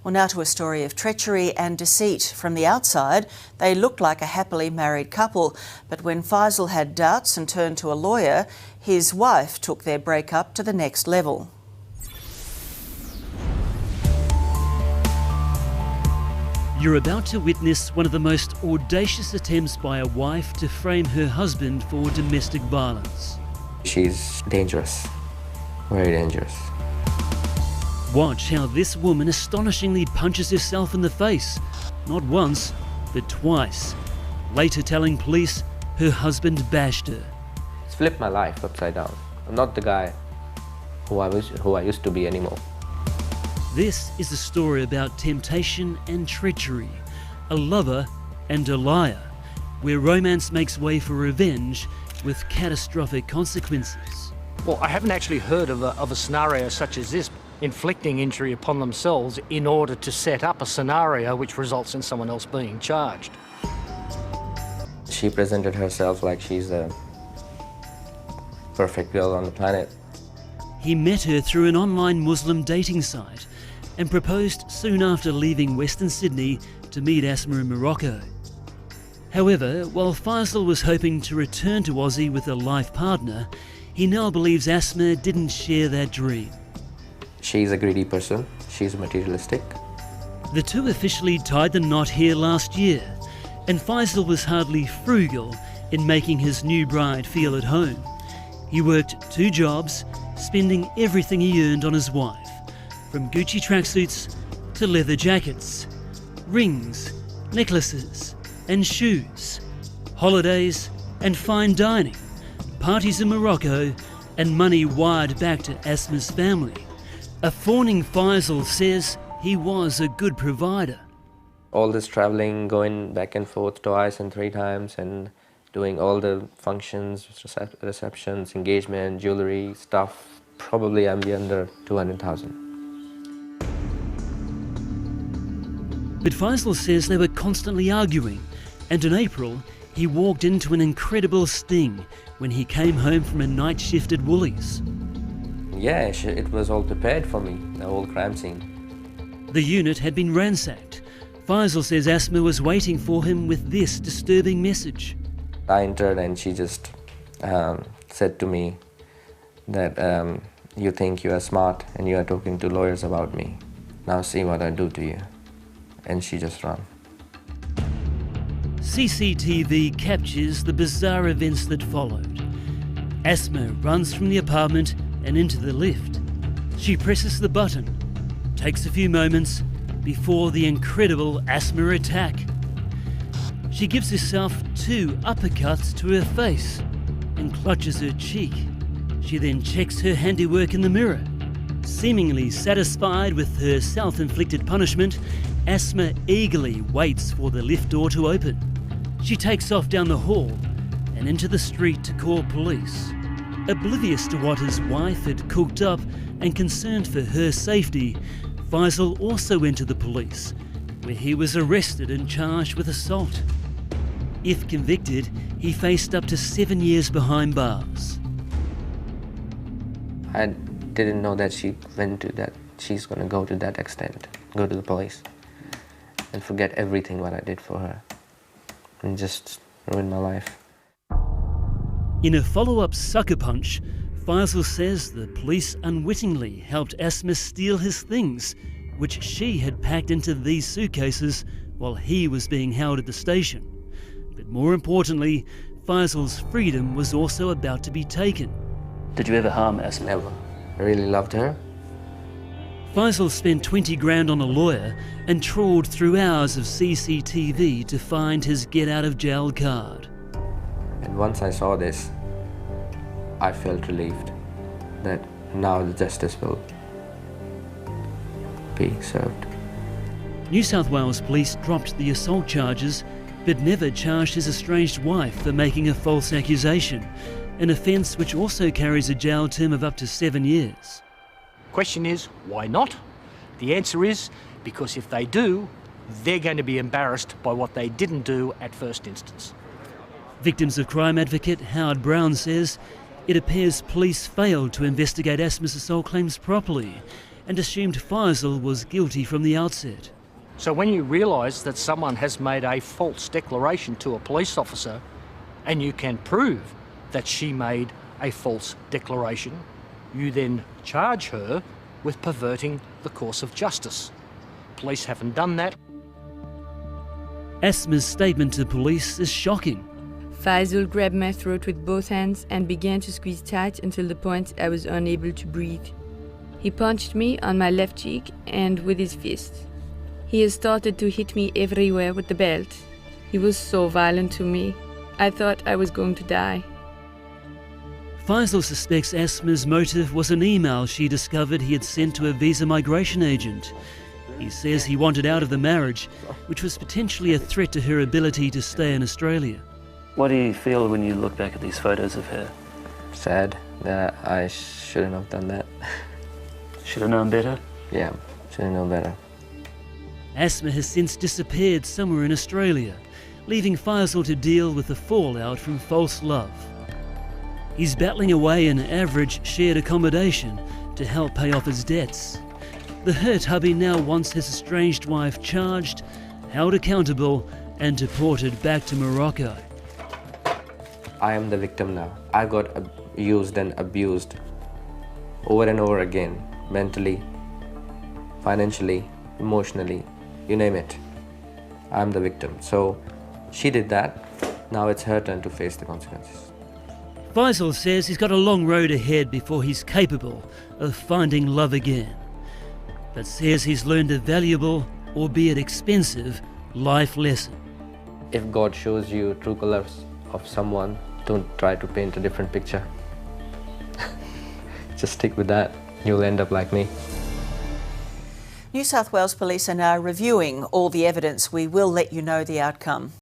Well, now to a story of treachery and deceit. From the outside, they looked like a happily married couple, but when Faisal had doubts and turned to a lawyer, his wife took their breakup to the next level. You're about to witness one of the most audacious attempts by a wife to frame her husband for domestic violence. She's dangerous, very dangerous. Watch how this woman astonishingly punches herself in the face, not once, but twice, later telling police her husband bashed her. It's flipped my life upside down. I'm not the guy who I used to be anymore. This is a story about temptation and treachery, a lover and a liar, where romance makes way for revenge with catastrophic consequences. Well, I haven't actually heard of a scenario such as this, inflicting injury upon themselves in order to set up a scenario which results in someone else being charged. She presented herself like she's the perfect girl on the planet. He met her through an online Muslim dating site and proposed soon after leaving Western Sydney to meet Asma in Morocco. However, while Faisal was hoping to return to Aussie with a life partner, he now believes Asma didn't share that dream. She's a greedy person, she's materialistic. The two officially tied the knot here last year, and Faisal was hardly frugal in making his new bride feel at home. He worked 2 jobs, spending everything he earned on his wife, from Gucci tracksuits to leather jackets, rings, necklaces and shoes, holidays and fine dining, parties in Morocco and money wired back to Asma's family. A fawning Faisal says he was a good provider. All this traveling, going back and forth twice and 3 times and doing all the functions, receptions, engagement, jewellery, stuff, probably I'm under 200,000. But Faisal says they were constantly arguing, and in April he walked into an incredible sting when he came home from a night shift at Woolies. Yeah, it was all prepared for me, the whole crime scene. The unit had been ransacked. Faisal says Asma was waiting for him with this disturbing message. I entered and she just said to me that you think you are smart and you are talking to lawyers about me. Now see what I do to you. And she just ran. CCTV captures the bizarre events that followed. Asma runs from the apartment and into the lift. She presses the button, takes a few moments before the incredible Asma attack. She gives herself 2 uppercuts to her face and clutches her cheek. She then checks her handiwork in the mirror. Seemingly satisfied with her self-inflicted punishment, Asma eagerly waits for the lift door to open. She takes off down the hall and into the street to call police. Oblivious to what his wife had cooked up and concerned for her safety, Faisal also went to the police, where he was arrested and charged with assault. If convicted, he faced up to 7 years behind bars. I didn't know that she's going to go to that extent, go to the police and forget everything what I did for her and just ruin my life. In a follow-up sucker punch, Faisal says the police unwittingly helped Asma steal his things, which she had packed into these suitcases while he was being held at the station. But more importantly, Faisal's freedom was also about to be taken. Did you ever harm Asma? Never. I really loved her. Faisal spent 20 grand on a lawyer and trawled through hours of CCTV to find his get-out-of-jail card. And once I saw this, I felt relieved that now the justice will be served. New South Wales police dropped the assault charges but never charged his estranged wife for making a false accusation, an offence which also carries a jail term of up to 7 years. Question is, why not? The answer is, because if they do, they're going to be embarrassed by what they didn't do at first instance. Victims of crime advocate Howard Brown says it appears police failed to investigate Asma's assault claims properly and assumed Faisal was guilty from the outset. So when you realise that someone has made a false declaration to a police officer and you can prove that she made a false declaration, you then charge her with perverting the course of justice. Police haven't done that. Asma's statement to police is shocking. Faisal grabbed my throat with both hands and began to squeeze tight until the point I was unable to breathe. He punched me on my left cheek and with his fist. He has started to hit me everywhere with the belt. He was so violent to me. I thought I was going to die. Faisal suspects Asma's motive was an email she discovered he had sent to a visa migration agent. He says he wanted out of the marriage, which was potentially a threat to her ability to stay in Australia. What do you feel when you look back at these photos of her? Sad that I shouldn't have done that. Should have known better? Yeah, should have known better. Asma has since disappeared somewhere in Australia, leaving Faisal to deal with the fallout from false love. He's battling away in average shared accommodation to help pay off his debts. The hurt hubby now wants his estranged wife charged, held accountable and deported back to Morocco. I am the victim now. I got used and abused over and over again, mentally, financially, emotionally, you name it. I'm the victim. So she did that. Now it's her turn to face the consequences. Faisal says he's got a long road ahead before he's capable of finding love again, but says he's learned a valuable, albeit expensive, life lesson. If God shows you true colours of someone, don't try to paint a different picture. Just stick with that. You'll end up like me. New South Wales Police are now reviewing all the evidence. We will let you know the outcome.